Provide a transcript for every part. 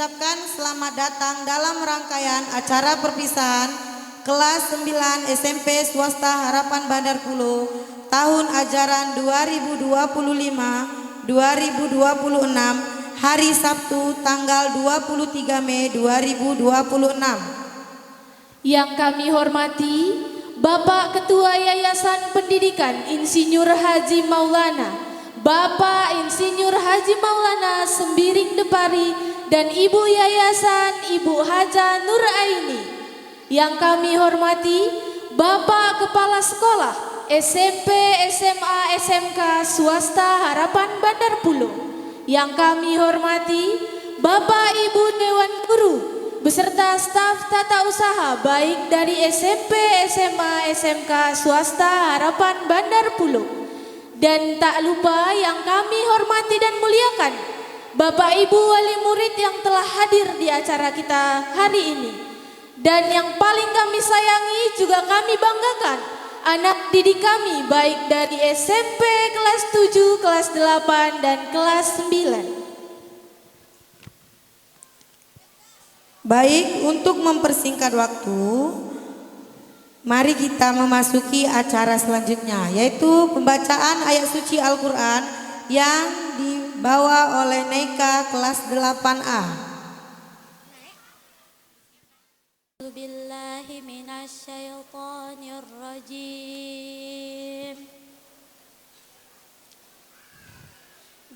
mengucapkan selamat datang dalam rangkaian acara perpisahan kelas 9 SMP Swasta Harapan Bandar Puluh tahun ajaran 2025-2026 hari Sabtu tanggal 23 Mei 2026. Yang kami hormati Bapak Ketua Yayasan Pendidikan Insinyur Haji Maulana, Bapak Insinyur Haji Maulana Sembiring Depari, dan Ibu Yayasan Ibu Haja Nur Aini. Yang kami hormati Bapak Kepala Sekolah SMP, SMA, SMK Swasta Harapan Bandar Puluh. Yang kami hormati Bapak Ibu Dewan Guru beserta staf tata usaha baik dari SMP, SMA, SMK Swasta Harapan Bandar Puluh. Dan tak lupa yang kami hormati dan muliakan Bapak Ibu wali murid yang telah hadir di acara kita hari ini. Dan yang paling kami sayangi juga kami banggakan anak didik kami baik dari SMP kelas 7, kelas 8 dan kelas 9. Baik, untuk mempersingkat waktu, mari kita memasuki acara selanjutnya, yaitu pembacaan ayat suci Al-Quran yang dibawa oleh Neika kelas 8A. Billahi minasyaitonir rajim.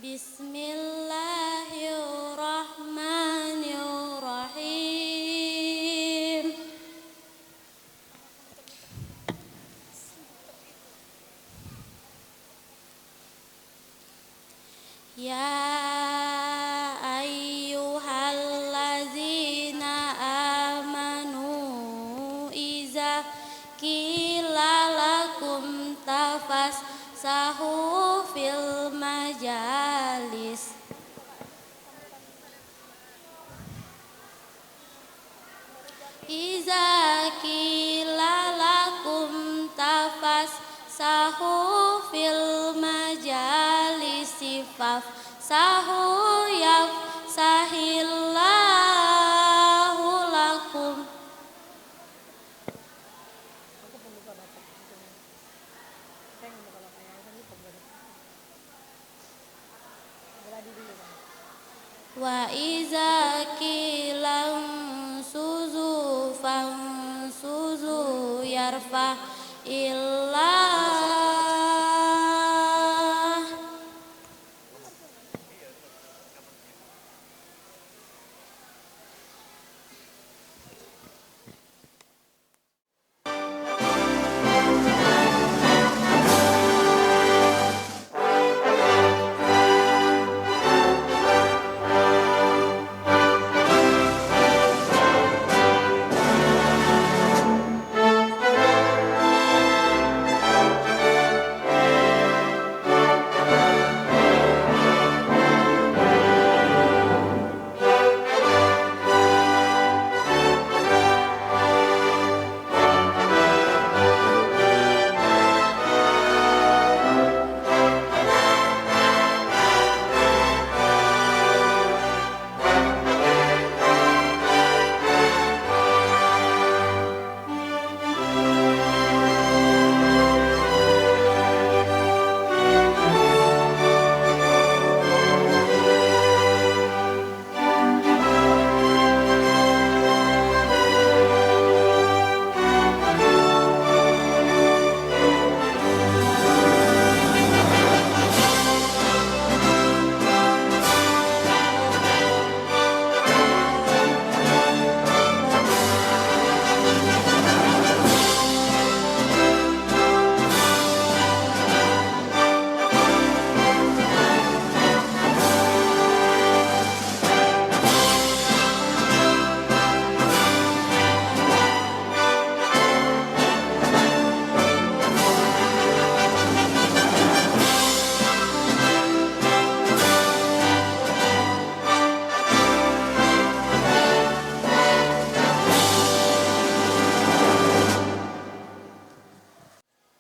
Bismillahirrahmanirrahim. Ya ayyuhallazina amanu iza qila lakum tafassahu fil majalis iza qila lakum tafassahu fil majalisi fafsahu yafsahillahu lakum. Wa iza qila suzu fansuzu yarfa illah.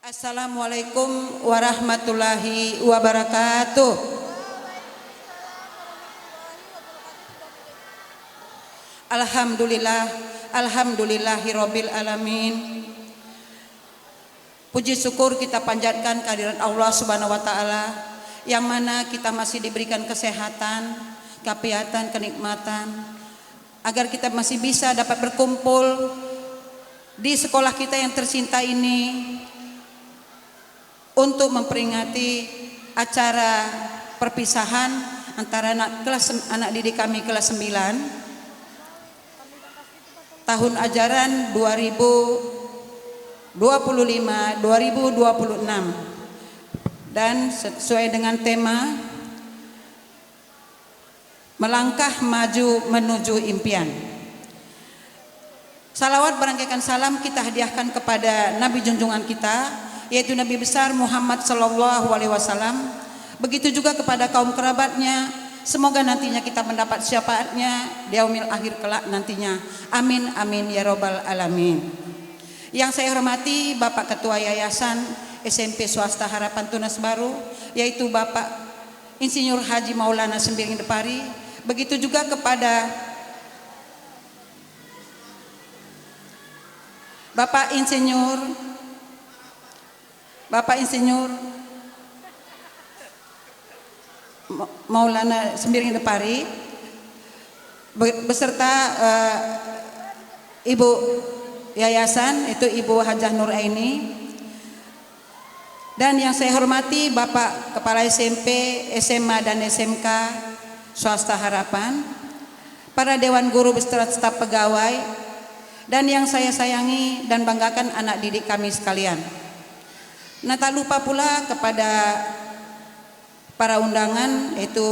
Assalamualaikum warahmatullahi wabarakatuh. Alhamdulillah, alhamdulillahirabbil alamin. Puji syukur kita panjatkan kehadirat Allah Subhanahu wa taala yang mana kita masih diberikan kesehatan, keapiatan, kenikmatan agar kita masih bisa dapat berkumpul di sekolah kita yang tercinta ini untuk memperingati acara perpisahan antara anak didik kami kelas 9 tahun ajaran 2025-2026 dan sesuai dengan tema melangkah maju menuju impian. Salawat berangkaikan salam kita hadiahkan kepada Nabi junjungan kita, yaitu Nabi besar Muhammad sallallahu alaihi wasallam. Begitu juga kepada kaum kerabatnya. Semoga nantinya kita mendapat syafaatnya di yaumil akhir kelak nantinya. Amin amin ya robbal alamin. Yang saya hormati Bapak Ketua Yayasan SMP Swasta Harapan Tunas Baru, yaitu Bapak Insinyur Haji Maulana Sembiring Depari. Begitu juga kepada Bapak Insinyur Maulana Sembiring Depari beserta Ibu Yayasan, itu Ibu Hajah Nur Aini. Dan yang saya hormati Bapak Kepala SMP, SMA dan SMK Swasta Harapan, para Dewan Guru beserta staf pegawai, dan yang saya sayangi dan banggakan anak didik kami sekalian. Nah, tak lupa pula kepada para undangan, yaitu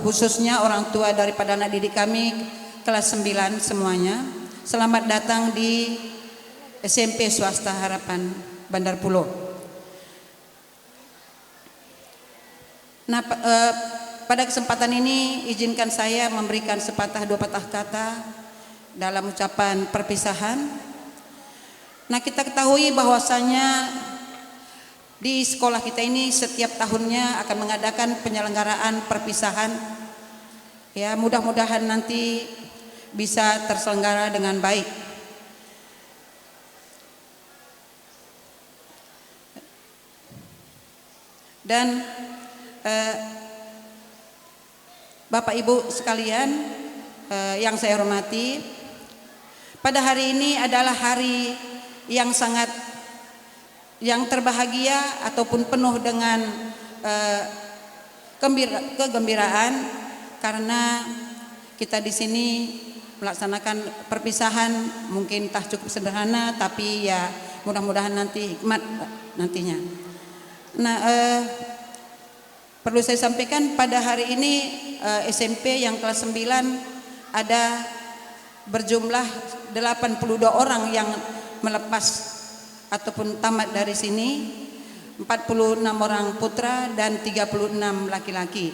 khususnya orang tua daripada anak didik kami kelas 9 semuanya. Selamat datang di SMP Swasta Harapan Bandar Pulo. Nah, pada kesempatan ini izinkan saya memberikan sepatah dua patah kata dalam ucapan perpisahan. Nah, kita ketahui bahwasanya di sekolah kita ini setiap tahunnya akan mengadakan penyelenggaraan perpisahan. Ya, mudah-mudahan nanti bisa terselenggara dengan baik. Dan Bapak Ibu sekalian yang saya hormati, pada hari ini adalah hari yang terbahagia ataupun penuh dengan kegembiraan karena kita di sini melaksanakan perpisahan mungkin tak cukup sederhana, tapi ya mudah-mudahan nanti hikmat nantinya. Nah, perlu saya sampaikan pada hari ini SMP yang kelas 9 ada berjumlah 82 orang yang melepas ataupun tamat dari sini, 46 orang putra dan 36 laki-laki.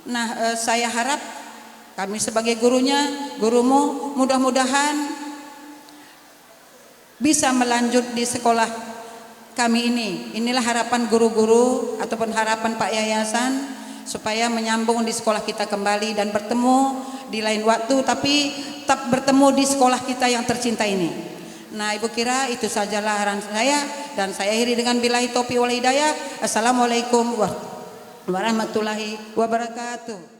Nah, saya harap kami sebagai gurumu mudah-mudahan bisa melanjut di sekolah kami ini. Inilah harapan guru-guru ataupun harapan Pak Yayasan supaya menyambung di sekolah kita kembali dan bertemu di lain waktu, tapi tetap bertemu di sekolah kita yang tercinta ini. Nah, Ibu kira itu sajalah arahan saya dan saya akhiri dengan billahi taufiq wal hidayah. Assalamualaikum warahmatullahi wabarakatuh.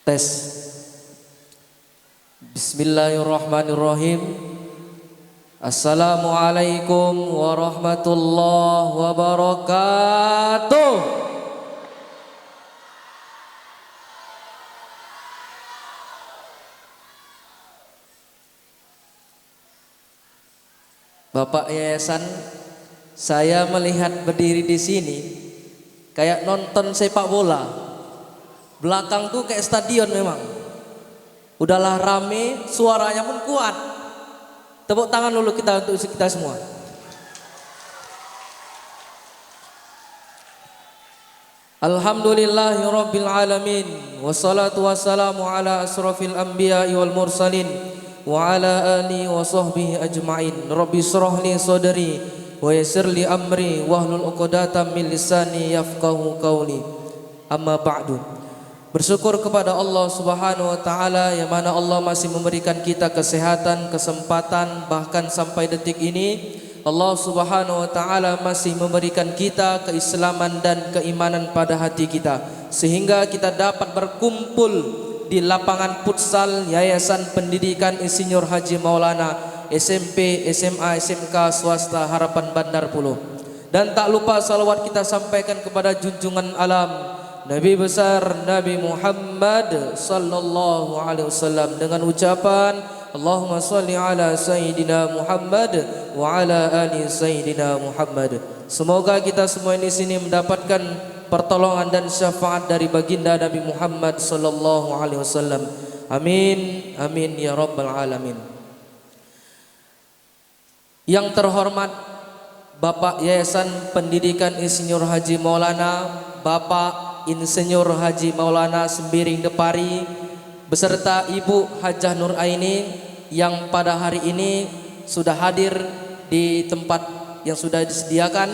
Tes. Bismillahirrahmanirrahim. Assalamualaikum warahmatullahi wabarakatuh. Bapak Yayasan, saya melihat berdiri di sini kayak nonton sepak bola. Belakang tuh kayak stadion memang. Udahlah rame, suaranya pun kuat. Tepuk tangan dulu kita untuk kita semua. Alhamdulillahirabbil alamin, wassalatu wassalamu ala asrofil anbiya'i wal mursalin wa ala alihi wa sahbihi ajma'in. Rabbi shrah li sadri wa yassir li amri wahlul 'uqdatam min lisani yafqahu qawli. Amma ba'du. Bersyukur kepada Allah Subhanahu wa taala yang mana Allah masih memberikan kita kesehatan, kesempatan, bahkan sampai detik ini Allah Subhanahu wa taala masih memberikan kita keislaman dan keimanan pada hati kita sehingga kita dapat berkumpul di lapangan futsal Yayasan Pendidikan Insinyur Haji Maulana SMP, SMA, SMK swasta Harapan Bandar Puluh. Dan tak lupa salawat kita sampaikan kepada junjungan alam Nabi besar Nabi Muhammad sallallahu alaihi wasallam dengan ucapan Allahumma salli ala Sayyidina Muhammad wa ala ali Sayyidina Muhammad. Semoga kita semua di sini mendapatkan pertolongan dan syafaat dari baginda Nabi Muhammad sallallahu alaihi wasallam. Amin, amin ya rabbal alamin. Yang terhormat Bapak Yayasan Pendidikan Insinyur Haji Maulana, Bapak Insinyur Haji Maulana Sembiring Depari beserta Ibu Hajah Nur Aini yang pada hari ini sudah hadir di tempat yang sudah disediakan,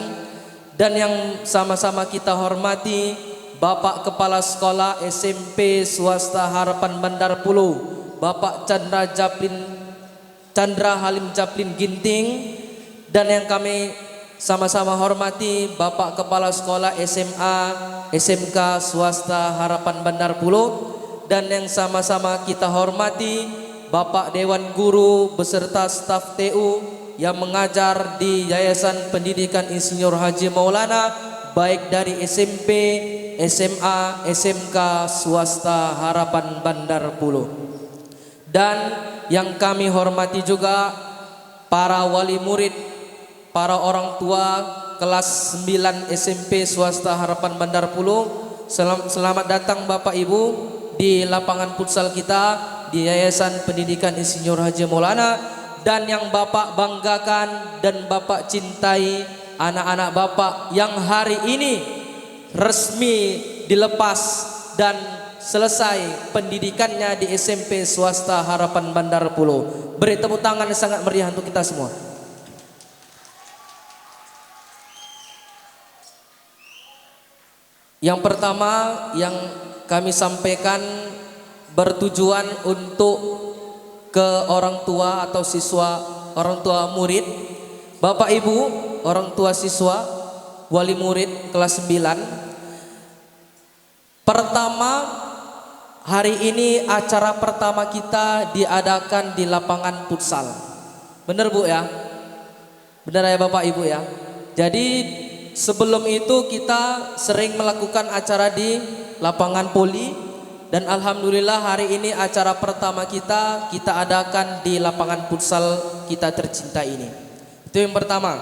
dan yang sama-sama kita hormati Bapak Kepala Sekolah SMP Swasta Harapan Bandar Puluh, Bapak Chandra Halim Japlin Ginting, dan yang kami sama-sama hormati Bapak Kepala Sekolah SMA, SMK Swasta Harapan Bandar Puluh, dan yang sama-sama kita hormati Bapak Dewan Guru beserta staf TU yang mengajar di Yayasan Pendidikan Insinyur Haji Maulana baik dari SMP, SMA, SMK Swasta Harapan Bandar Puluh. Dan yang kami hormati juga para wali murid, para orang tua kelas 9 SMP Swasta Harapan Bandar Puluh. Selamat datang Bapak Ibu di lapangan futsal kita di Yayasan Pendidikan Insinyur Haji Maulana. Dan yang Bapak banggakan dan Bapak cintai, anak-anak Bapak yang hari ini resmi dilepas dan selesai pendidikannya di SMP Swasta Harapan Bandar Puluh. Beri tepuk tangan yang sangat meriah untuk kita semua. Yang pertama yang kami sampaikan bertujuan untuk ke orang tua atau siswa, orang tua murid, Bapak Ibu, orang tua siswa, wali murid kelas 9. Pertama, hari ini acara pertama kita diadakan di lapangan futsal. Benar Bu ya? Benar ya Bapak Ibu ya? Jadi sebelum itu kita sering melakukan acara di lapangan poli, dan alhamdulillah hari ini acara pertama kita adakan di lapangan futsal kita tercinta ini. Itu yang pertama.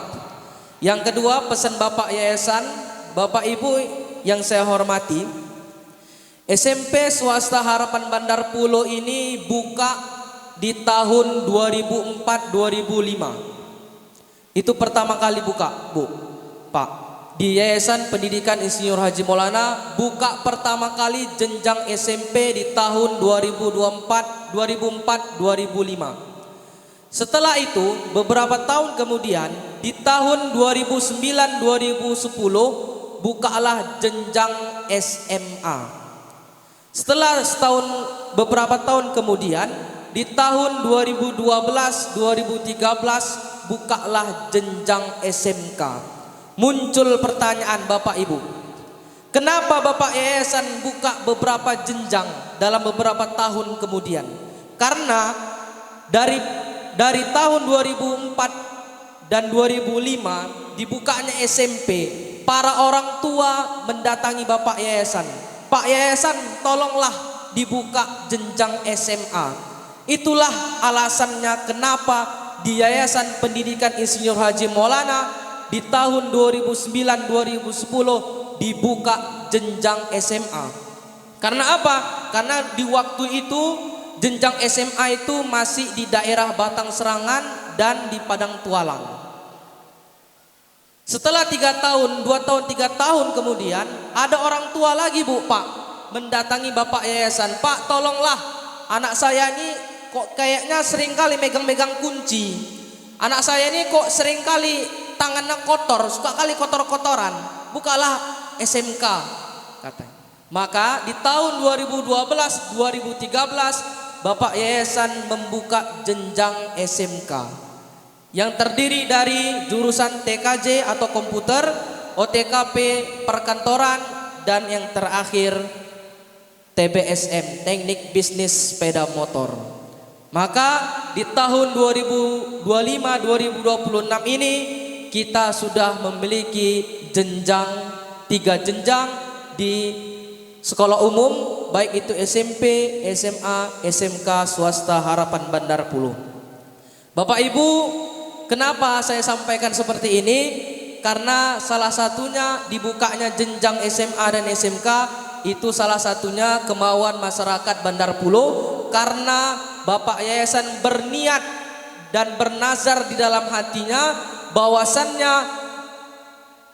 Yang kedua, pesan Bapak Yayasan, Bapak Ibu yang saya hormati, SMP Swasta Harapan Bandar Puluh ini buka di tahun 2004-2005. Itu pertama kali buka, Bu, Pak. Di Yayasan Pendidikan Insinyur Haji Maulana buka pertama kali jenjang SMP di tahun 2004-2005. Setelah itu beberapa tahun kemudian di tahun 2009-2010 bukalah jenjang SMA. Setelah beberapa tahun kemudian di tahun 2012-2013 bukalah jenjang SMK. Muncul pertanyaan Bapak Ibu, Kenapa Bapak Yayasan buka beberapa jenjang dalam beberapa tahun kemudian? Karena dari tahun 2004 dan 2005 dibukanya SMP, para orang tua mendatangi Bapak Yayasan. Pak Yayasan, tolonglah dibuka jenjang SMA. Itulah alasannya kenapa di Yayasan Pendidikan Insinyur Haji Maulana di tahun 2009-2010 dibuka jenjang SMA. Karena apa? Karena di waktu itu jenjang SMA itu masih di daerah Batang Serangan dan di Padang Tualang. Setelah 3 tahun, 2 tahun, 3 tahun kemudian ada orang tua lagi Bu Pak mendatangi Bapak Yayasan. Pak, tolonglah, anak saya ini kok kayaknya sering kali megang-megang kunci. Anak saya ini kok sering kali tangannya kotor, suka kali kotor-kotoran. Bukalah SMK katanya. Maka di tahun 2012-2013 Bapak Yayasan membuka jenjang SMK yang terdiri dari jurusan TKJ atau komputer, OTKP perkantoran, dan yang terakhir TBSM, teknik bisnis sepeda motor. Maka di tahun 2025-2026 ini kita sudah memiliki jenjang 3 jenjang di sekolah umum, baik itu SMP, SMA, SMK swasta Harapan Bandar Puluh. Bapak Ibu, kenapa saya sampaikan seperti ini? Karena salah satunya dibukanya jenjang SMA dan SMK itu salah satunya kemauan masyarakat Bandar Puluh, karena Bapak Yayasan berniat dan bernazar di dalam hatinya bahwasannya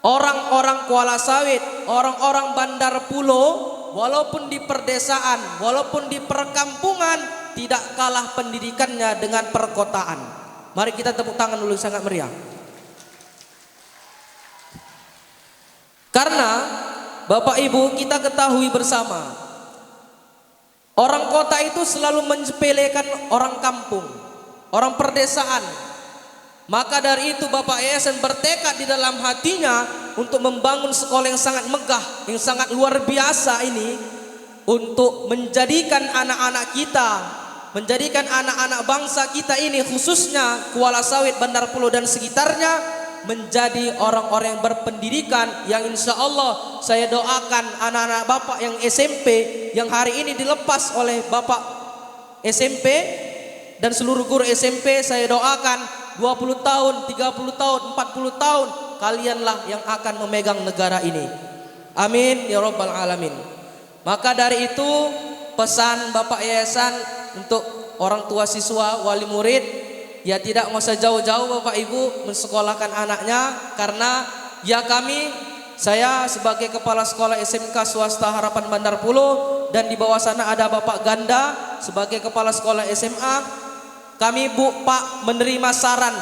orang-orang Kuala Sawit, orang-orang Bandar Puluh, walaupun di perdesaan, walaupun di perkampungan, tidak kalah pendidikannya dengan perkotaan. Mari kita tepuk tangan dulu sangat meriah. Karena Bapak Ibu, kita ketahui bersama, orang kota itu selalu menyepelekan orang kampung, orang perdesaan. Maka dari itu Bapak Yayasan bertekad di dalam hatinya untuk membangun sekolah yang sangat megah, yang sangat luar biasa ini, untuk menjadikan anak-anak kita, menjadikan anak-anak bangsa kita ini, khususnya Kuala Sawit, Bandar Puluh dan sekitarnya, menjadi orang-orang yang berpendidikan, yang insya Allah saya doakan anak-anak Bapak yang SMP, yang hari ini dilepas oleh Bapak SMP dan seluruh guru SMP, saya doakan 20 tahun, 30 tahun, 40 tahun kalianlah yang akan memegang negara ini. Amin ya rabbal alamin. Maka dari itu pesan Bapak Yayasan untuk orang tua siswa, wali murid, ya tidak usah jauh-jauh Bapak Ibu mensekolahkan anaknya, karena ya saya sebagai kepala sekolah SMK swasta Harapan Bandar Puluh, dan di bawah sana ada Bapak Ganda sebagai kepala sekolah SMA. Kami Bu Pak menerima saran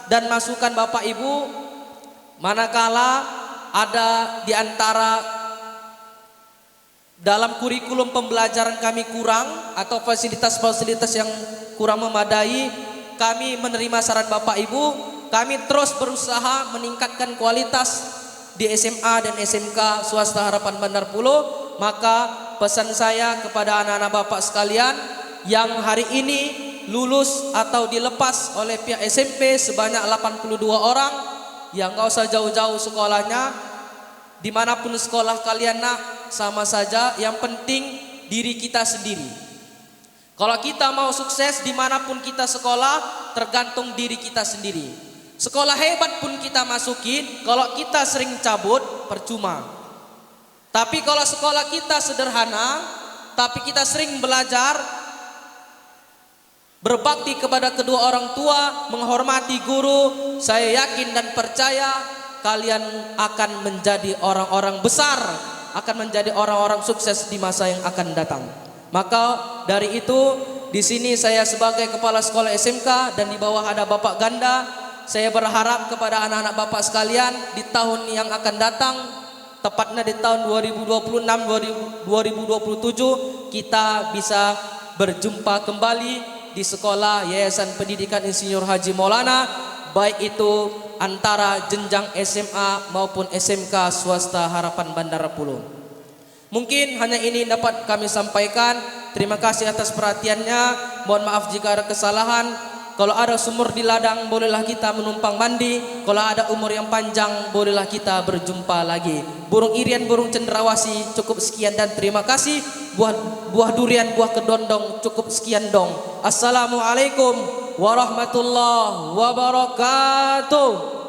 dan masukan Bapak Ibu manakala ada di antara dalam kurikulum pembelajaran kami kurang atau fasilitas-fasilitas yang kurang memadai, kami menerima saran Bapak Ibu. Kami terus berusaha meningkatkan kualitas di SMA dan SMK swasta Harapan Bandar Puluh. Maka pesan saya kepada anak-anak Bapak sekalian yang hari ini lulus atau dilepas oleh pihak SMP sebanyak 82 orang, yang gak usah jauh-jauh sekolahnya, dimanapun sekolah kalian nak, sama saja, yang penting diri kita sendiri. Kalau kita mau sukses dimanapun kita sekolah, tergantung diri kita sendiri. Sekolah hebat pun kita masukin, kalau kita sering cabut, percuma. Tapi kalau sekolah kita sederhana, tapi kita sering belajar, berbakti kepada kedua orang tua, menghormati guru, saya yakin dan percaya kalian akan menjadi orang-orang besar, akan menjadi orang-orang sukses di masa yang akan datang. Maka dari itu di sini saya sebagai kepala sekolah SMK dan di bawah ada Bapak Ganda, saya berharap kepada anak-anak Bapak sekalian di tahun yang akan datang, tepatnya di tahun 2026-2027, kita bisa berjumpa kembali di sekolah Yayasan Pendidikan Insinyur Haji Maulana, baik itu antara jenjang SMA maupun SMK swasta Harapan Bandar Puluh. Mungkin hanya ini dapat kami sampaikan. Terima kasih atas perhatiannya. Mohon maaf jika ada kesalahan. Kalau ada sumur di ladang, bolehlah kita menumpang mandi. Kalau ada umur yang panjang, bolehlah kita berjumpa lagi. Burung irian, burung cendrawasih, cukup sekian dan terima kasih. Buah durian, buah kedondong, cukup sekian dong. Assalamualaikum warahmatullahi wabarakatuh.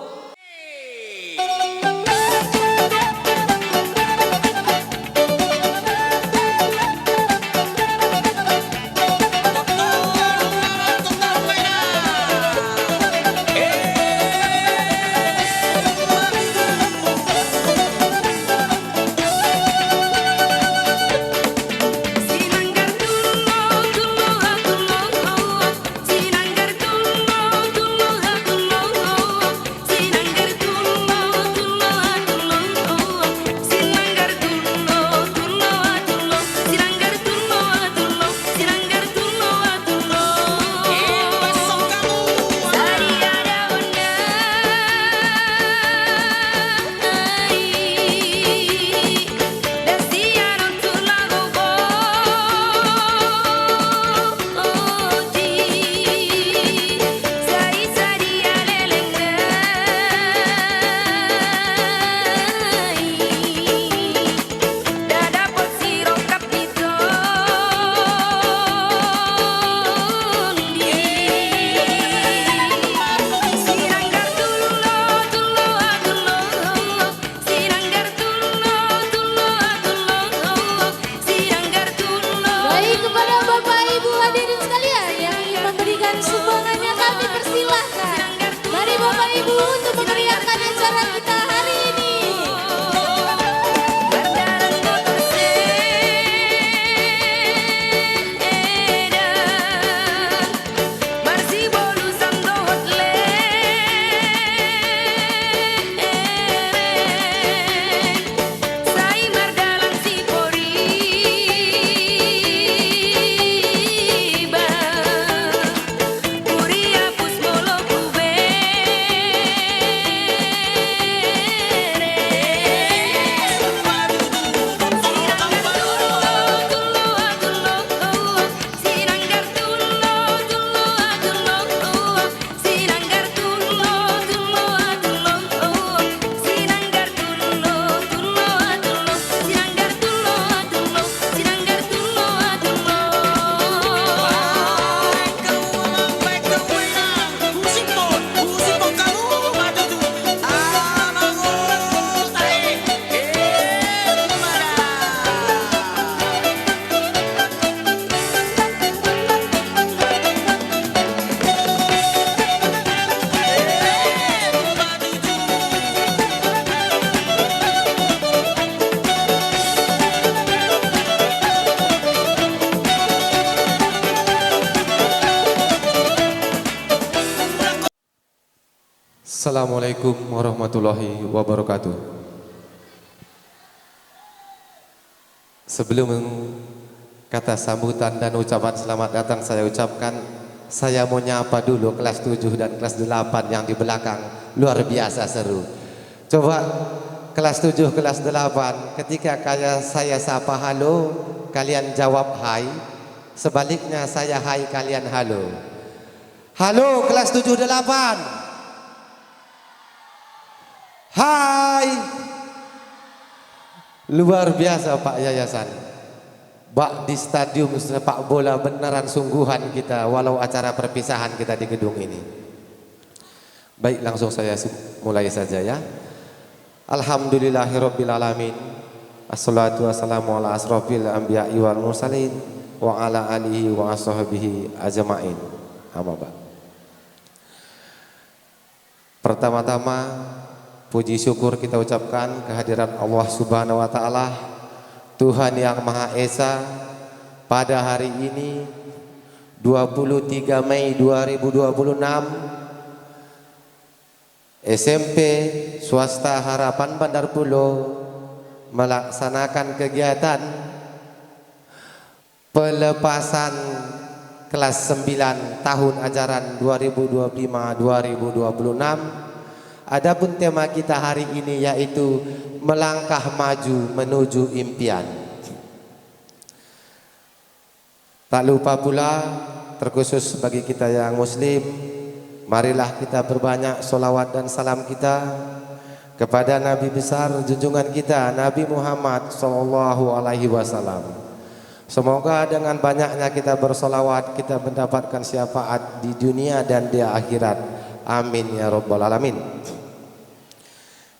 Assalamualaikum warahmatullahi wabarakatuh. Sebelum kata sambutan dan ucapan selamat datang saya ucapkan, saya mau nyapa dulu kelas 7 dan kelas 8 yang di belakang, luar biasa seru. Coba kelas 7, kelas 8, ketika saya sapa halo, kalian jawab hai. Sebaliknya saya hai, kalian halo. Halo kelas 7, 8. Hai. Luar biasa Pak Yayasan. Bak di stadium sepak bola beneran sungguhan kita, walau acara perpisahan kita di gedung ini. Baik, langsung saya mulai saja ya. Alhamdulillahirabbil alamin. Assalatu wassalamu ala asrofil anbiya'i wal mursalin wa ala alihi wa ashabihi ajma'in. Amma ba'd. Pertama-tama puji syukur kita ucapkan kehadiran Allah Subhanahu wa taala, Tuhan yang Maha Esa. Pada hari ini 23 Mei 2026, SMP Swasta Harapan Bandar Pulo melaksanakan kegiatan pelepasan kelas 9 tahun ajaran 2025-2026. Adapun tema kita hari ini yaitu melangkah maju menuju impian. Tak lupa pula terkhusus bagi kita yang muslim, marilah kita berbanyak solawat dan salam kita kepada Nabi besar junjungan kita Nabi Muhammad sallallahu alaihi wasallam. Semoga dengan banyaknya kita bersolawat kita mendapatkan syafaat di dunia dan di akhirat. Amin ya rabbal alamin.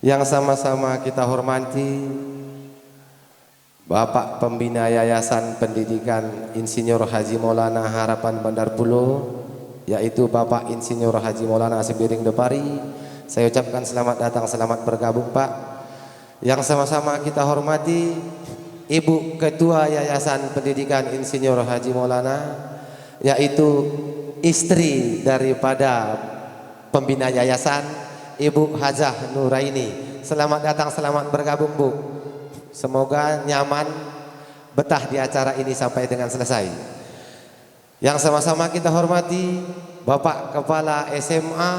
Yang sama-sama kita hormati Bapak Pembina Yayasan Pendidikan Insinyur Haji Maulana Harapan Bandar Pulo, yaitu Bapak Insinyur Haji Maulana Sembiring Depari. Saya ucapkan selamat datang, selamat bergabung Pak. Yang sama-sama kita hormati Ibu Ketua Yayasan Pendidikan Insinyur Haji Maulana, yaitu istri daripada pembina yayasan, Ibu Hajah Nuraini. Selamat datang, selamat bergabung Bu. Semoga nyaman betah di acara ini sampai dengan selesai. Yang sama-sama kita hormati Bapak Kepala SMA,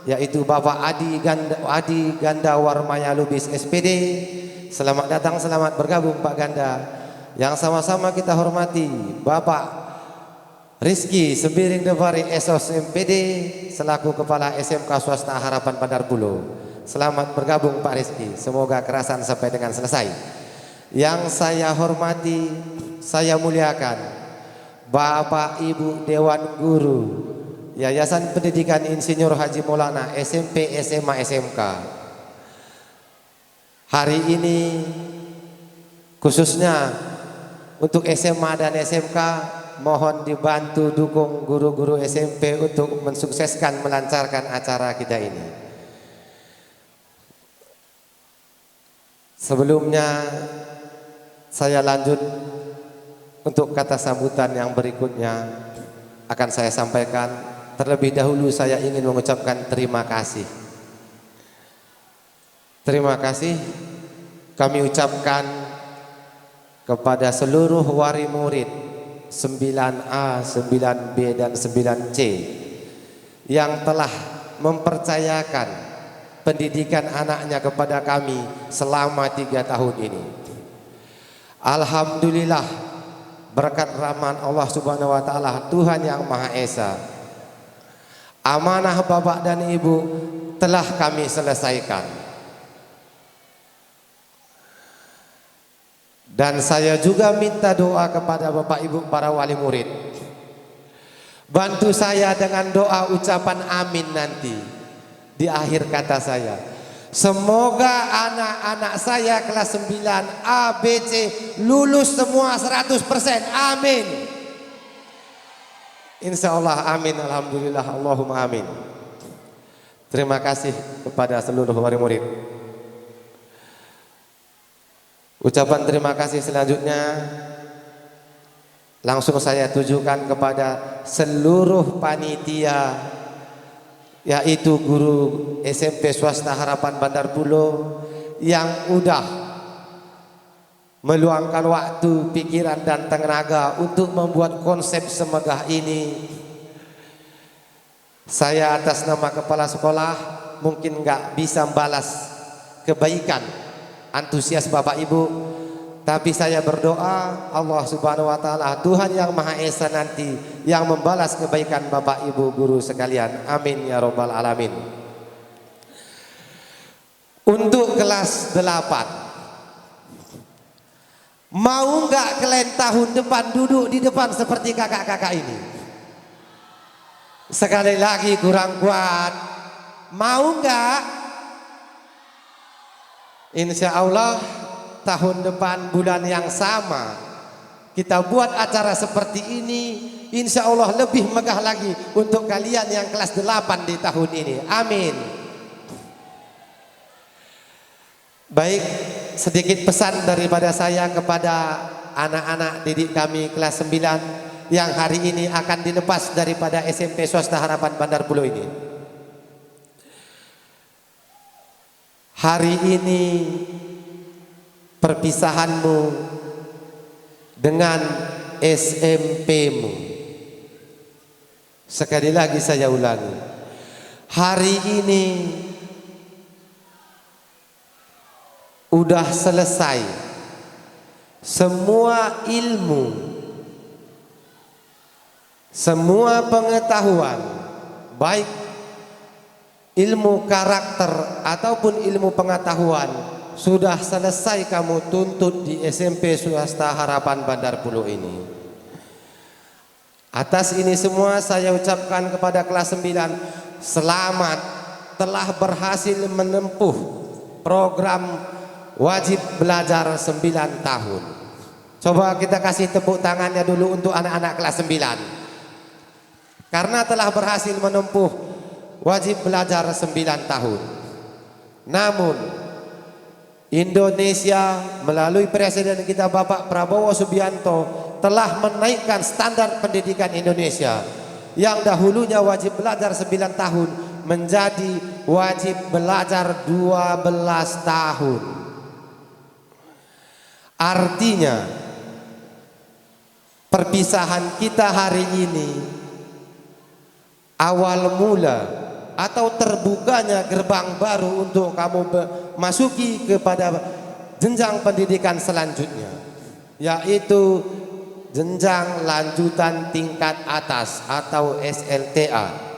yaitu Bapak Adi Ganda Warmaya Lubis SPD. Selamat datang, selamat bergabung Pak Ganda. Yang sama-sama kita hormati Bapak Rizky Sembiring Depari SOS MPD selaku Kepala SMK Swasta Harapan Bandar Pulo. Selamat bergabung Pak Rizky, semoga kerasan sampai dengan selesai. Yang saya hormati, saya muliakan Bapak Ibu Dewan Guru Yayasan Pendidikan Insinyur Haji Maulana SMP, SMA, SMK. Hari ini khususnya untuk SMA dan SMK, mohon dibantu dukung guru-guru SMP untuk mensukseskan melancarkan acara kita ini. Sebelumnya saya lanjut untuk kata sambutan yang berikutnya akan saya sampaikan. Terlebih dahulu saya ingin mengucapkan terima kasih. Terima kasih kami ucapkan kepada seluruh wali murid 9A, 9B dan 9C yang telah mempercayakan pendidikan anaknya kepada kami selama 3 tahun ini. Alhamdulillah, berkat rahmat Allah Subhanahu wa taala, Tuhan yang Maha Esa, amanah Bapak dan Ibu telah kami selesaikan. Dan saya juga minta doa kepada Bapak Ibu para wali murid, bantu saya dengan doa ucapan amin nanti di akhir kata saya. Semoga anak-anak saya kelas 9 A, B, C lulus semua 100%. Amin. Insya Allah amin. Alhamdulillah, Allahumma amin. Terima kasih kepada seluruh wali murid. Ucapan terima kasih selanjutnya langsung saya tujukan kepada seluruh panitia, yaitu guru SMP Swasta Harapan Bandar Pulo yang udah meluangkan waktu, pikiran dan tenaga untuk membuat konsep semegah ini. Saya atas nama kepala sekolah mungkin nggak bisa membalas kebaikan antusias Bapak Ibu, tapi saya berdoa Allah Subhanahu wa taala, Tuhan yang Maha Esa nanti yang membalas kebaikan Bapak Ibu guru sekalian. Amin ya rabbal alamin. Untuk kelas 8, mau nggak kalian tahun depan duduk di depan seperti kakak-kakak ini? Sekali lagi kurang kuat. Mau nggak? Insya Allah tahun depan bulan yang sama kita buat acara seperti ini, insya Allah lebih megah lagi untuk kalian yang kelas 8 di tahun ini. Amin. Baik, sedikit pesan daripada saya kepada anak-anak didik kami kelas 9 yang hari ini akan dilepas daripada SMP Swasta Harapan Bandar Pulo ini. Hari ini perpisahanmu dengan SMP-mu. Sekali lagi saya ulangi. Hari ini udah selesai semua ilmu semua pengetahuan, baik ilmu karakter ataupun ilmu pengetahuan, sudah selesai kamu tuntut di SMP Swasta Harapan Bandar Puluh ini. Atas ini semua saya ucapkan kepada kelas 9, selamat telah berhasil menempuh program wajib belajar 9 tahun. Coba kita kasih tepuk tangannya dulu untuk anak-anak kelas 9. Karena telah berhasil menempuh wajib belajar 9 tahun. Namun Indonesia melalui Presiden kita Bapak Prabowo Subianto telah menaikkan standar pendidikan Indonesia yang dahulunya wajib belajar 9 tahun menjadi wajib belajar 12 tahun. Artinya perpisahan kita hari ini awal mula atau terbukanya gerbang baru untuk kamu masuki kepada jenjang pendidikan selanjutnya, yaitu jenjang lanjutan tingkat atas atau SLTA.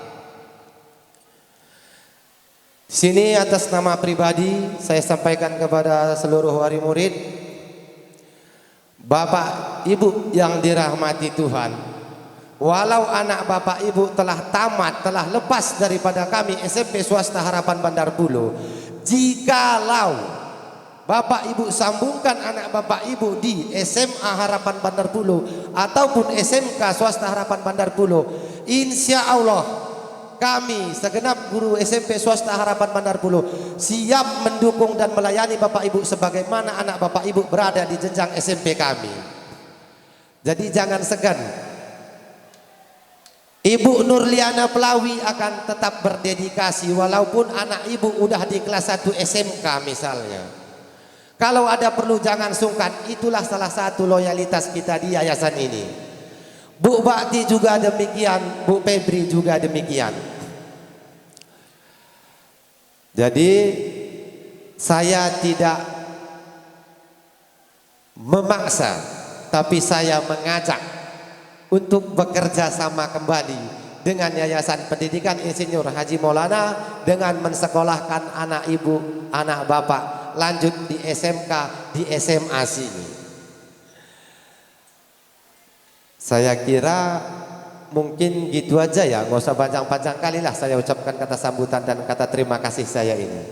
Sini atas nama pribadi saya sampaikan kepada seluruh wali murid, Bapak Ibu yang dirahmati Tuhan, walau anak Bapak Ibu telah tamat, telah lepas daripada kami SMP Swasta Harapan Bandar Puluh, jikalau Bapak Ibu sambungkan anak Bapak Ibu di SMA Harapan Bandar Puluh ataupun SMK Swasta Harapan Bandar Puluh, insya Allah kami segenap guru SMP Swasta Harapan Bandar Puluh siap mendukung dan melayani Bapak Ibu sebagaimana anak Bapak Ibu berada di jenjang SMP kami. Jadi jangan segan. Ibu Nurliana Pelawi akan tetap berdedikasi walaupun anak ibu udah di kelas 1 SMK misalnya. Kalau ada perlu jangan sungkan, itulah salah satu loyalitas kita di yayasan ini. Bu Bakti juga demikian, Bu Febri juga demikian. Jadi saya tidak memaksa, tapi saya mengajak untuk bekerja sama kembali dengan Yayasan Pendidikan Insinyur Haji Maulana dengan mensekolahkan anak ibu, anak bapak lanjut di SMK, di SMA sini. Saya kira mungkin gitu aja ya, nggak usah panjang-panjang kali lah saya ucapkan kata sambutan dan kata terima kasih saya ini.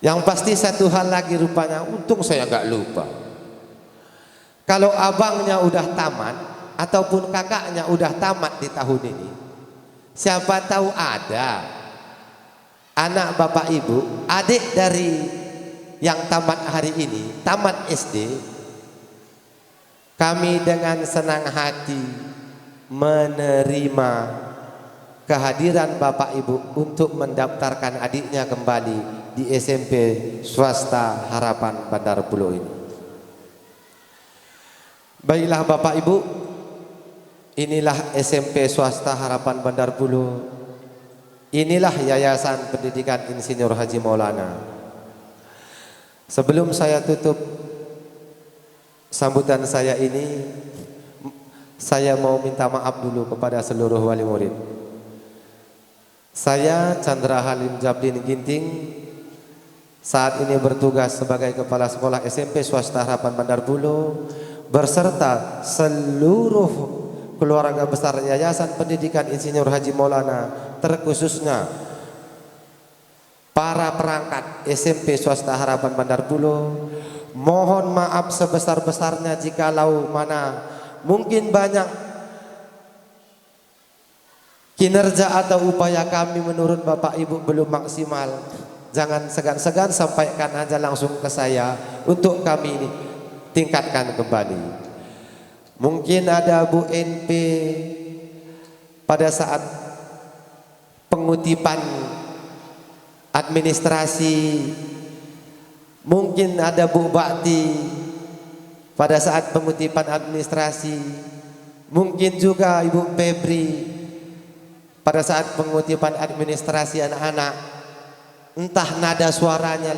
Yang pasti satu hal lagi rupanya, untung saya nggak lupa. Kalau abangnya udah tamat ataupun kakaknya udah tamat di tahun ini, siapa tahu ada anak bapak ibu, adik dari yang tamat hari ini, tamat SD, kami dengan senang hati menerima kehadiran bapak ibu untuk mendaftarkan adiknya kembali di SMP Swasta Harapan Bandar Puluh ini. Baiklah Bapak Ibu, inilah SMP Swasta Harapan Bandar Puluh, inilah Yayasan Pendidikan Insinyur Haji Maulana. Sebelum saya tutup sambutan saya ini, saya mau minta maaf dulu kepada seluruh wali murid. Saya Chandra Halim Jablin Ginting saat ini bertugas sebagai Kepala Sekolah SMP Swasta Harapan Bandar Puluh berserta seluruh keluarga besar Yayasan Pendidikan Insinyur Haji Maulana, terkhususnya para perangkat SMP Swasta Harapan Bandar Puluh, mohon maaf sebesar-besarnya jikalau mana mungkin banyak kinerja atau upaya kami menurut Bapak Ibu belum maksimal. Jangan segan-segan, sampaikan aja langsung ke saya untuk kami ini tingkatkan kembali. Mungkin ada Bu NP pada saat pengutipan administrasi, mungkin ada Bu Bakti pada saat pengutipan administrasi, mungkin juga Ibu Febri pada saat pengutipan administrasi anak-anak. Entah nada suaranya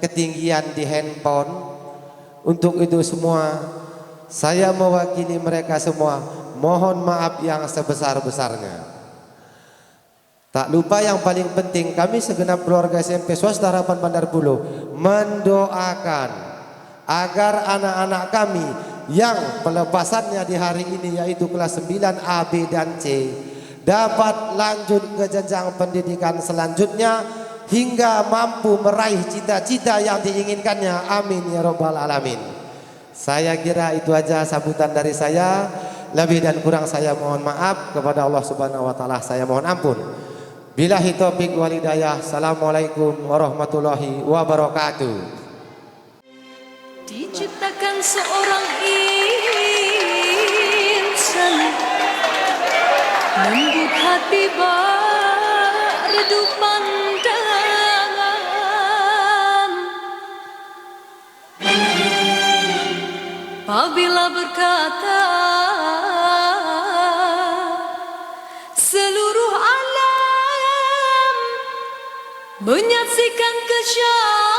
ketinggian di handphone. Untuk itu semua saya mewakili mereka semua mohon maaf yang sebesar-besarnya. Tak lupa yang paling penting, kami segenap keluarga SMP Swasta Harapan Bandar Puluh mendoakan agar anak-anak kami yang pelepasannya di hari ini yaitu kelas 9 A, B, dan C dapat lanjut ke jenjang pendidikan selanjutnya hingga mampu meraih cita-cita yang diinginkannya. Amin ya rabbal alamin. Saya kira itu aja sambutan dari saya. Lebih dan kurang saya mohon maaf kepada Allah Subhanahu wa taala. Saya mohon ampun. Billahi taufik wal hidayah. Assalamualaikum warahmatullahi wabarakatuh. Diciptakan seorang insan lembut hati redup pandangan, apabila berkata seluruh alam menyaksikan kesyahduan,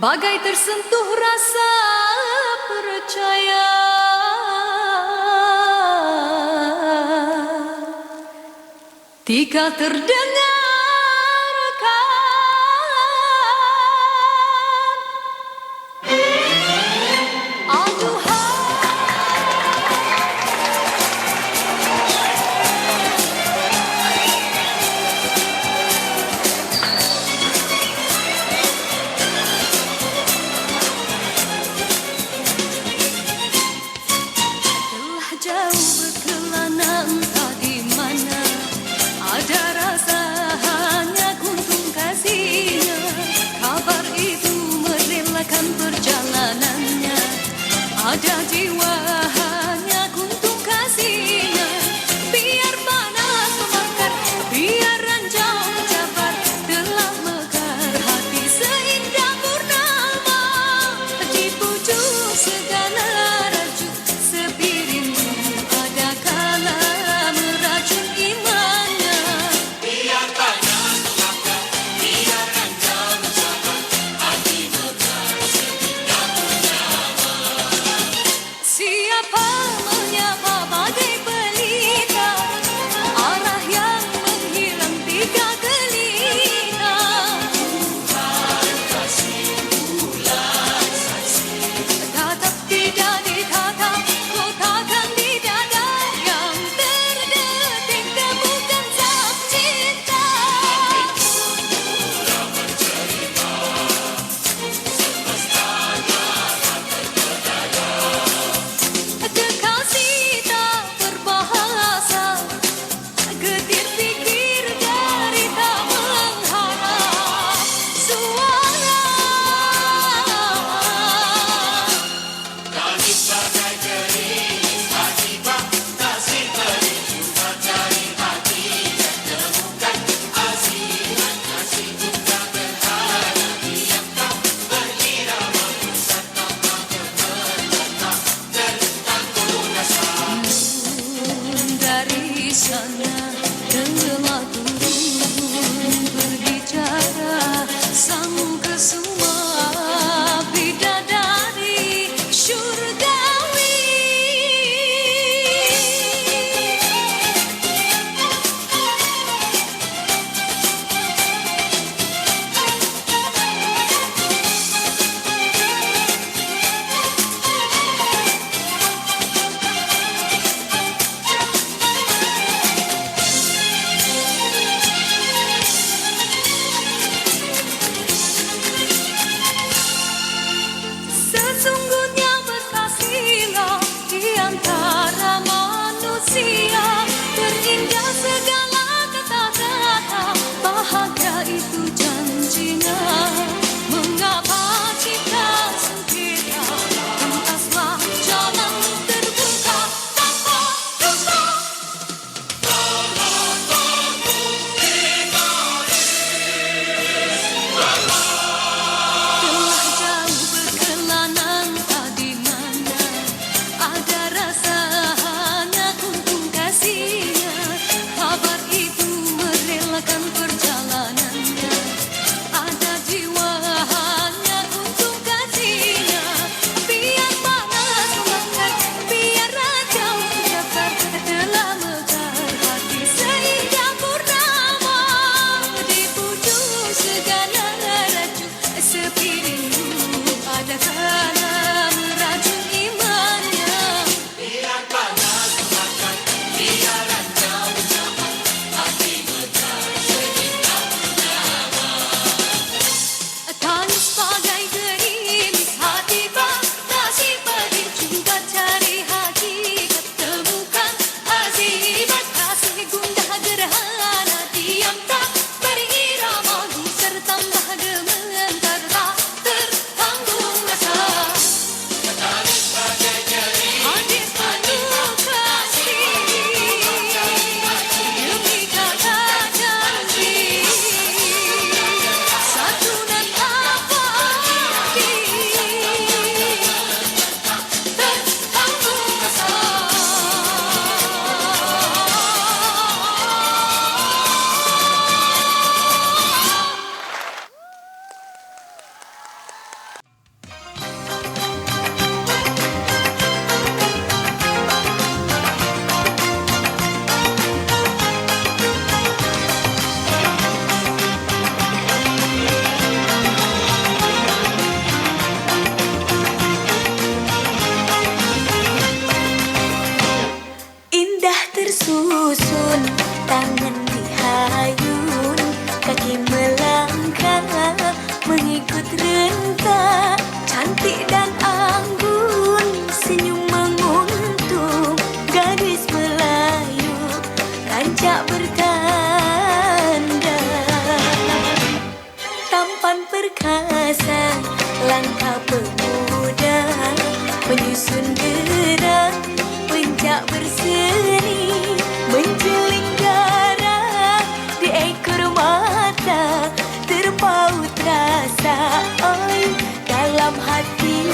bagai tersentuh rasa percaya. Tika terdengarkan aduhan. Telah jauh berkelana entah di mana ada rasa melangkah mengikut rentak, cantik dan anggun, senyum menguntung, gadis Melayu rancak bertanda. Tampan perkasa, langkah pemuda, menyusun gerak, pencak berseni, menjeling darah di ekor mata, terpaut rasa oi dalam hati.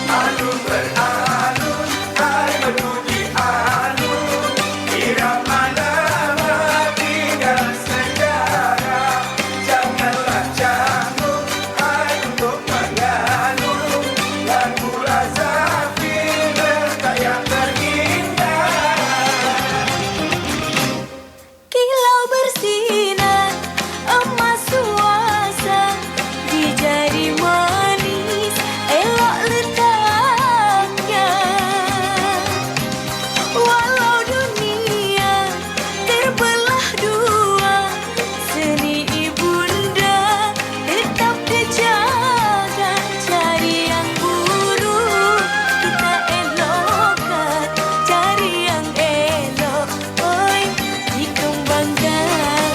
Alun beralun, hai menudi alun, irama lama tinggal sejarah. Janganlah canggung, hai untuk mengalun, lagu Razafil bertayak terindah. Kilau bersinar emas suasa di jari manis, elok letaknya. Walau dunia terbelah dua, seni ibunda tetap dijaga. Cari yang buruk kita elokkan, cari yang elok oi dikembangkan.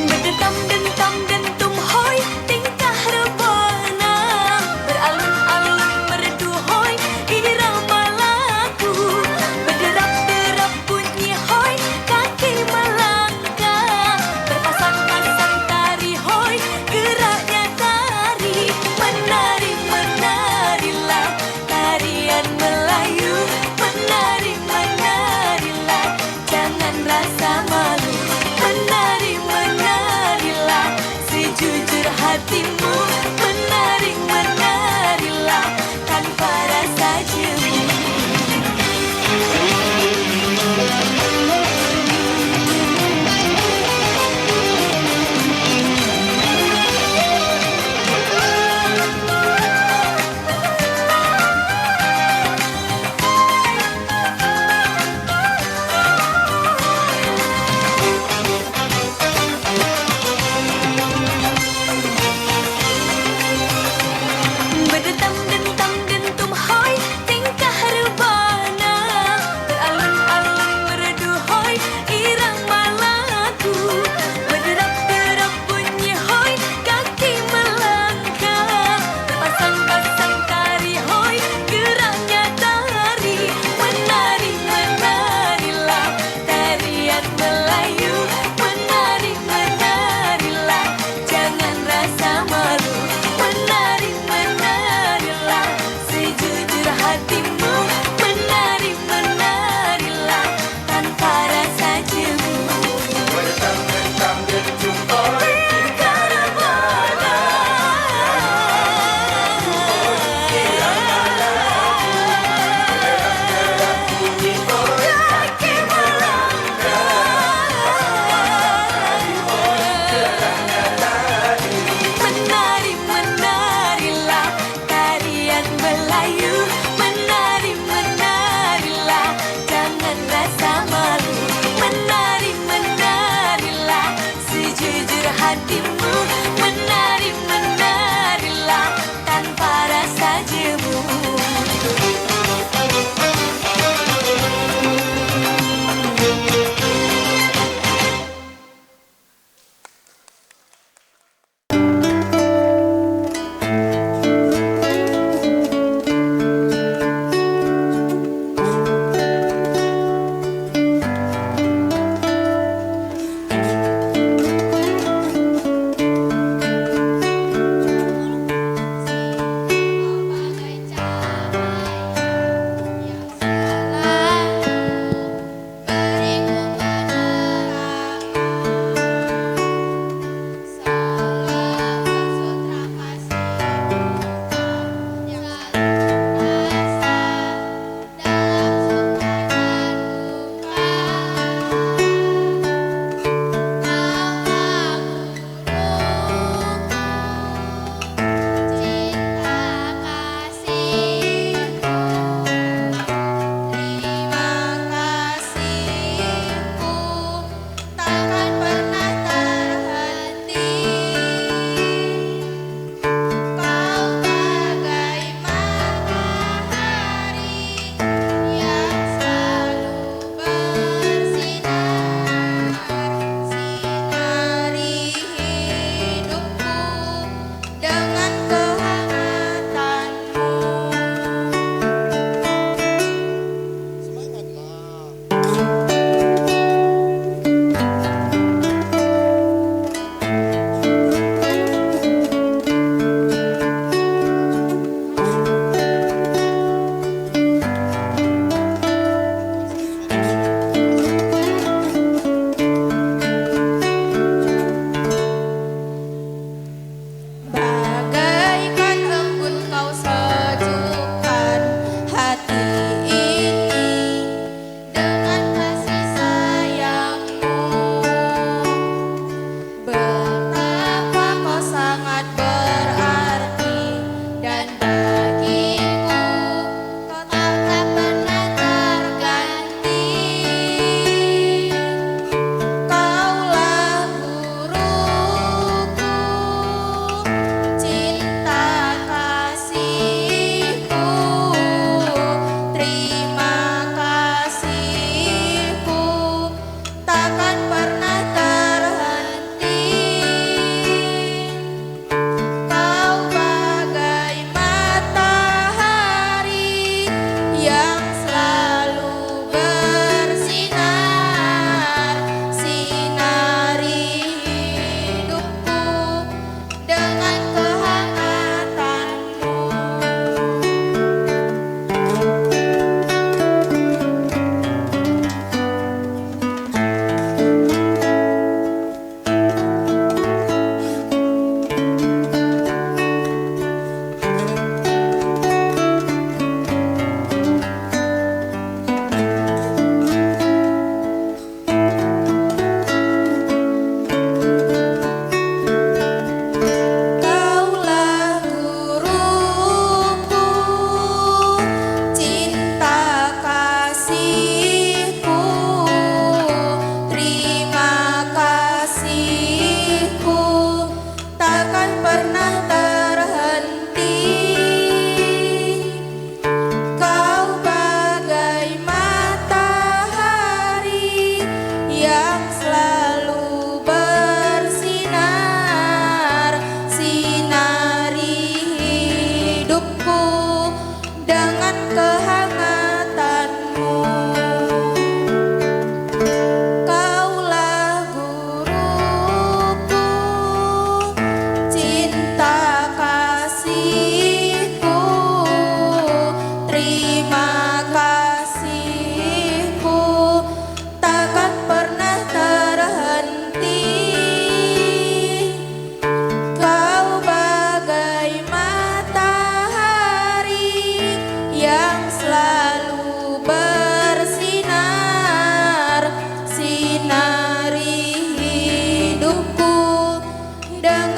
Berdetam dentam dentum hoi tingkah rebana, beralun-alun merdu hoi irama lagu, berderap derap bunyi hoi kaki melangkah, berpasang-pasang tari hoi geraknya tari. Menari menarilah tarian Melayu, menari menarilah jangan rasa malu, menari menarilah sejujur hatimu, menari menarilah tanpa rasa jemu. Berdetam dentam dentum hoi tingkah rebana, beralun-alun merdu hoi irama lagu, berderap derap bunyi hoi kaki melangkah, berpasang-pasang tari hoi geraknya tari. Menari menarilah tarian Melayu, menari menarilah jangan rasa malu, menari menarilah sejujur hatimu, menari menarilah tanpa rasa jemu. Bertam-bertam dentum hoi tingkah rebana, irama lama bunyi hoi kaki Menari menarilah tarian Melayu, menari menarilah jangan rasa malu, menari menarilah sejujur hatimu, menari menarilah tanpa rasa jemu.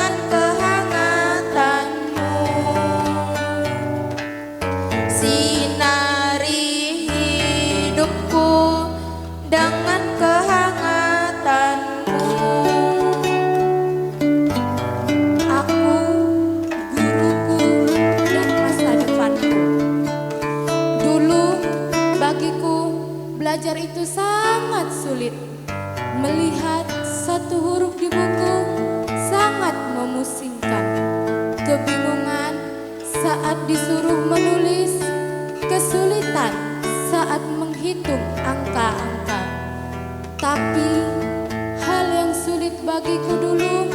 dengan kehangatanmu. Sinari hidupku dengan kehangatanmu. Aku, guruku, dan masa depanku. Dulu bagiku belajar itu sangat sulit. Melihat satu huruf di buku sangat memusingkan. Kebingungan saat disuruh menulis, kesulitan saat menghitung angka-angka. Tapi hal yang sulit bagiku dulu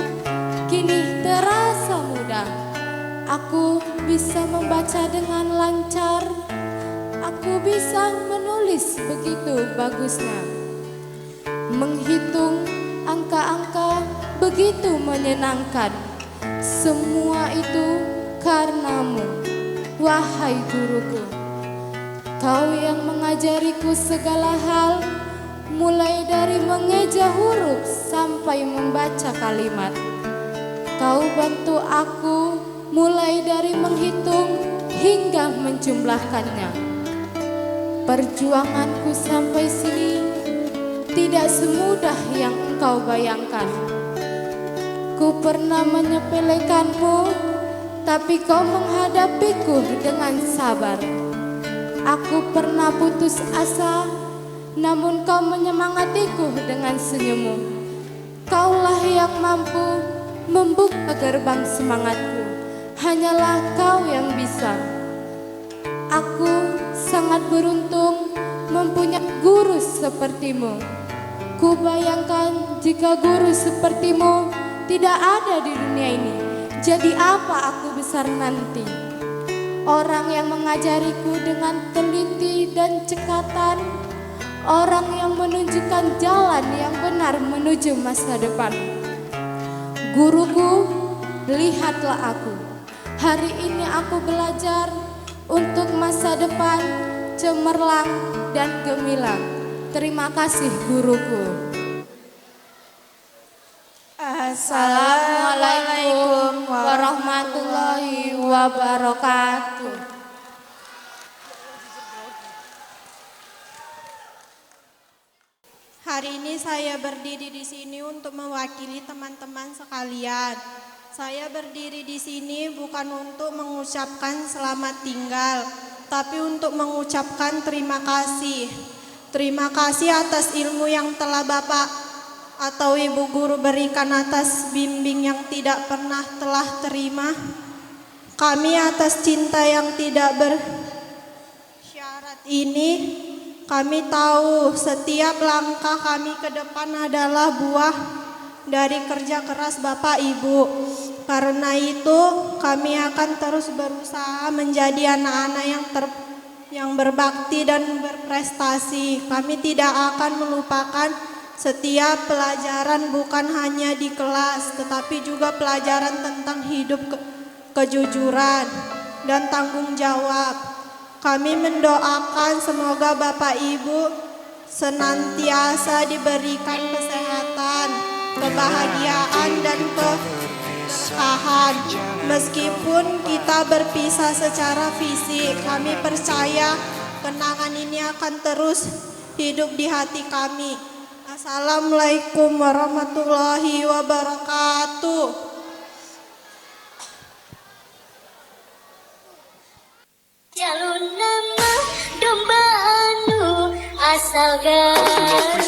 kini terasa mudah. Aku bisa membaca dengan lancar. Aku bisa menulis begitu bagusnya. Menghitung angka-angka begitu menyenangkan. Semua itu karenamu, wahai guruku. Kau yang mengajariku segala hal, mulai dari mengeja huruf sampai membaca kalimat. Kau bantu aku mulai dari menghitung hingga menjumlahkannya. Perjuanganku sampai sini tidak semudah yang engkau bayangkan. Ku pernah menyepelekanmu, tapi kau menghadapiku dengan sabar. Aku pernah putus asa, namun kau menyemangatiku dengan senyummu. Kaulah yang mampu membuka gerbang semangatku. Hanyalah kau yang bisa. Aku sangat beruntung mempunyai guru sepertimu. Ku bayangkan jika guru sepertimu tidak ada di dunia ini, jadi apa aku besar nanti? Orang yang mengajariku dengan teliti dan cekatan, orang yang menunjukkan jalan yang benar menuju masa depan. Guruku, lihatlah aku. Hari ini aku belajar untuk masa depan cemerlang dan gemilang. Terima kasih guruku. Assalamualaikum warahmatullahi wabarakatuh. Hari ini saya berdiri di sini untuk mewakili teman-teman sekalian. Saya berdiri di sini bukan untuk mengucapkan selamat tinggal, tapi untuk mengucapkan terima kasih. Terima kasih atas ilmu yang telah Bapak atau Ibu Guru berikan, atas bimbing yang tidak pernah telah terima. Kami atas cinta yang tidak bersyarat ini, kami tahu setiap langkah kami ke depan adalah buah dari kerja keras Bapak Ibu. Karena itu kami akan terus berusaha menjadi anak-anak yang berbakti dan berprestasi. Kami tidak akan melupakan setiap pelajaran, bukan hanya di kelas, tetapi juga pelajaran tentang hidup, kejujuran, dan tanggung jawab. Kami mendoakan semoga Bapak Ibu senantiasa diberikan kesehatan, kebahagiaan, dan keberkahan. Meskipun kita berpisah secara fisik, kami percaya kenangan ini akan terus hidup di hati kami. Assalamualaikum warahmatullahi wabarakatuh. Jalur nama domba anu asal Garut.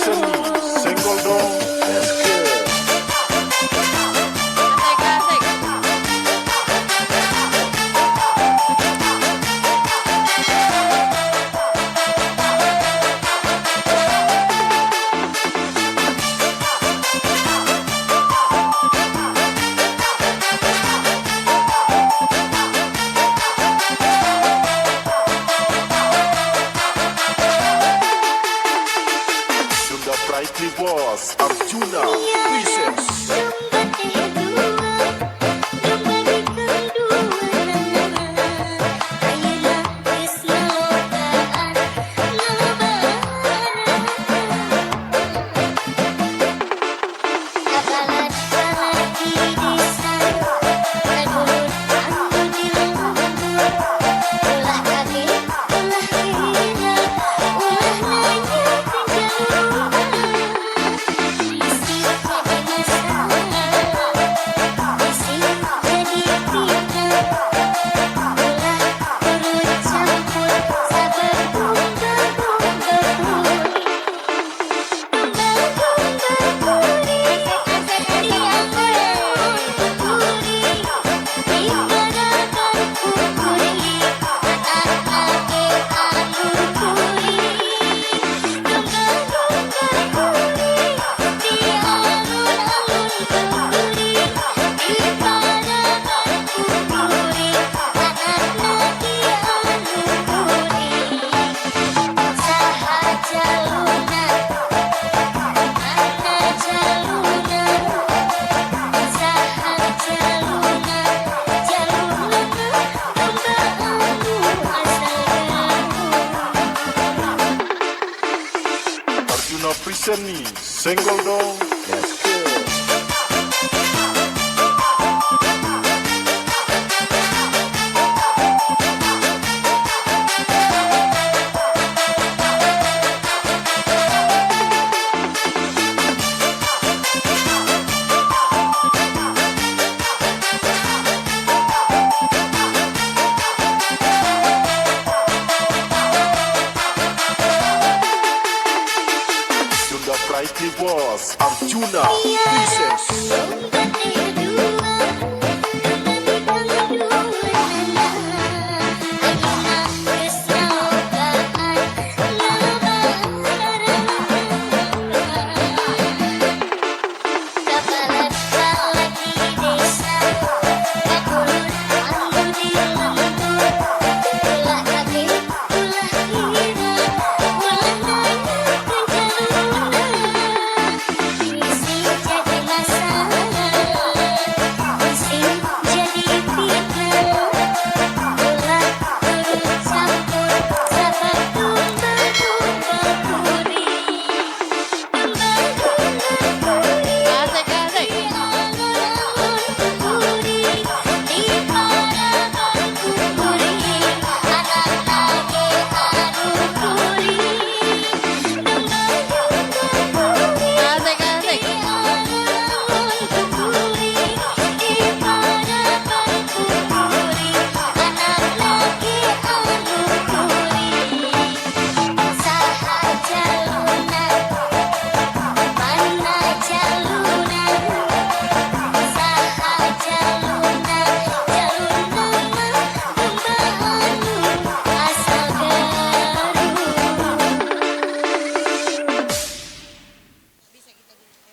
Listen nih, senggol dong. Let's go. Mighty Boss Arjuna Princess.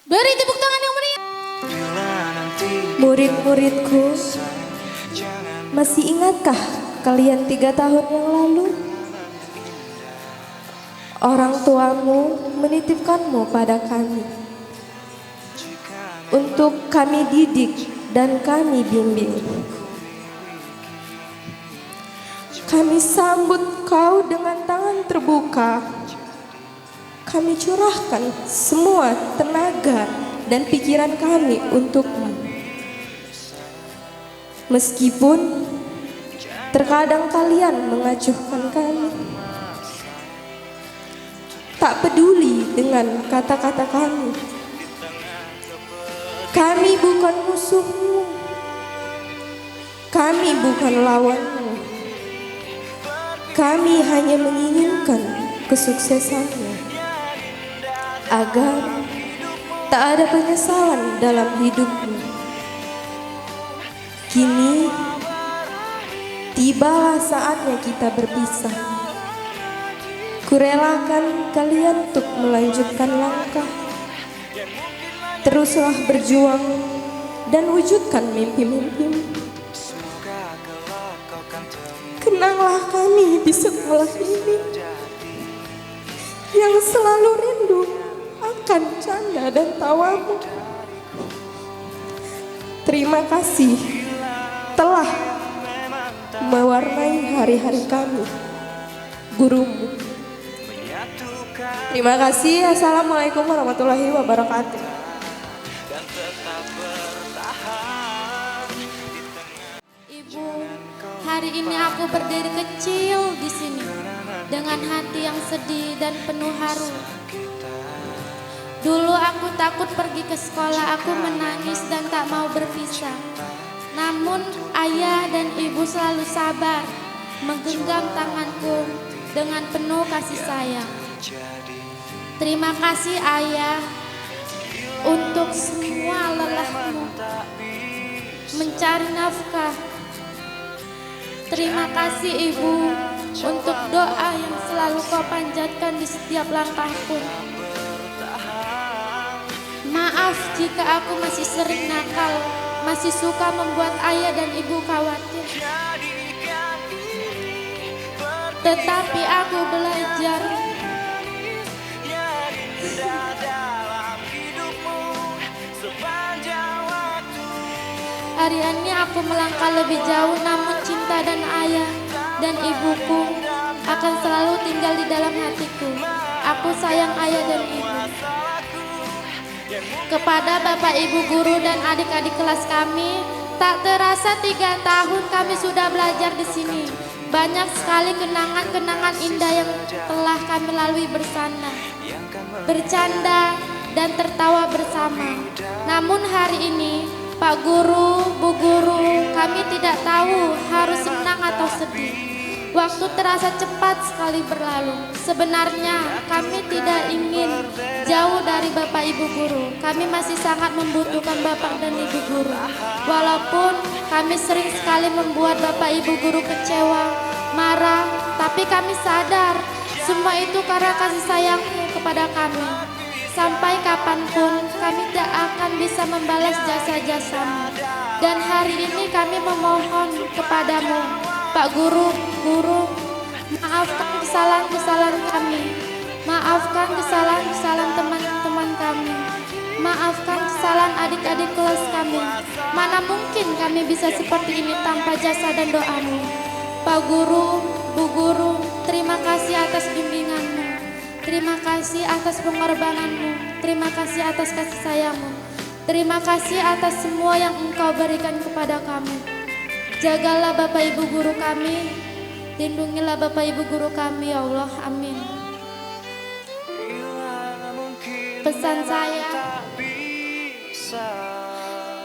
Beri tepuk tangan yang meriah. Murid-muridku, masih ingatkah kalian 3 tahun yang lalu? Orang tuamu menitipkanmu pada kami untuk kami didik dan kami bimbing. Kami sambut kau dengan tangan terbuka. Kami curahkan semua tenaga dan pikiran kami untukmu. Meskipun terkadang kalian mengacuhkan kami, tak peduli dengan kata-kata kami. Kami bukan musuhmu. Kami bukan lawanmu. Kami hanya menginginkan kesuksesanmu, agar tak ada penyesalan dalam hidupmu. Kini tibalah saatnya kita berpisah. Kurelakan kalian untuk melanjutkan langkah. Teruslah berjuang dan wujudkan mimpi-mimpimu. Kenanglah kami di sekolah ini yang selalu rindu akan canda dan tawamu. Terima kasih telah mewarnai hari-hari kami, gurumu. Terima kasih. Assalamualaikum warahmatullahi wabarakatuh. Ibu, hari ini aku berdiri kecil di sini dengan hati yang sedih dan penuh haru. Dulu aku takut pergi ke sekolah, aku menangis dan tak mau berpisah. Namun ayah dan ibu selalu sabar, menggenggam tanganku dengan penuh kasih sayang. Terima kasih ayah untuk semua lelahmu mencari nafkah. Terima kasih ibu untuk doa yang selalu kau panjatkan di setiap langkahku. Maaf jika aku masih sering nakal, masih suka membuat ayah dan ibu khawatir. Tetapi aku belajar hari ini aku melangkah lebih jauh, namun cinta dan ayah dan ibuku akan selalu tinggal di dalam hatiku. Aku sayang ayah dan ibu. Kepada Bapak Ibu guru dan adik-adik kelas kami, tak terasa 3 tahun kami sudah belajar di sini. Banyak sekali kenangan-kenangan indah yang telah kami lalui bersama, bercanda dan tertawa bersama. Namun hari ini, Pak Guru, Bu Guru, kami tidak tahu harus senang atau sedih. Waktu terasa cepat sekali berlalu. Sebenarnya kami tidak ingin jauh dari Bapak Ibu Guru. Kami masih sangat membutuhkan Bapak dan Ibu Guru. Walaupun kami sering sekali membuat Bapak Ibu Guru kecewa, marah, tapi kami sadar semua itu karena kasih sayang-Mu kepada kami. Sampai kapanpun kami tidak akan bisa membalas jasa-jasa-Mu. Dan hari ini kami memohon kepadamu, Pak Guru, maafkan kesalahan-kesalahan kami. Maafkan kesalahan-kesalahan teman-teman kami. Maafkan kesalahan adik-adik kelas kami. Mana mungkin kami bisa seperti ini tanpa jasa dan doa-Mu. Pak Guru, Bu Guru, terima kasih atas bimbingan-Mu. Terima kasih atas pengorbanan-Mu. Terima kasih atas kasih sayang-Mu. Terima kasih atas semua yang Engkau berikan kepada kami. Jagalah Bapak Ibu Guru kami, lindungilah Bapak Ibu Guru kami ya Allah, amin. Pesan saya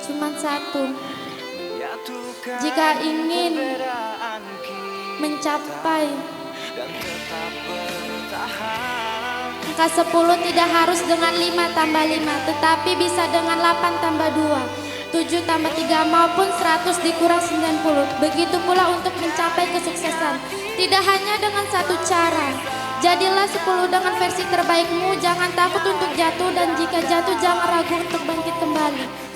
cuma satu, jika ingin mencapai angka 10 tidak harus dengan 5 tambah 5, tetapi bisa dengan 8 tambah 2. 7 tambah 3 maupun 100 dikurang 90. Begitu pula untuk mencapai kesuksesan. Tidak hanya dengan satu cara. Jadilah 10 dengan versi terbaikmu. Jangan takut untuk jatuh, dan jika jatuh jangan ragu untuk bangkit kembali.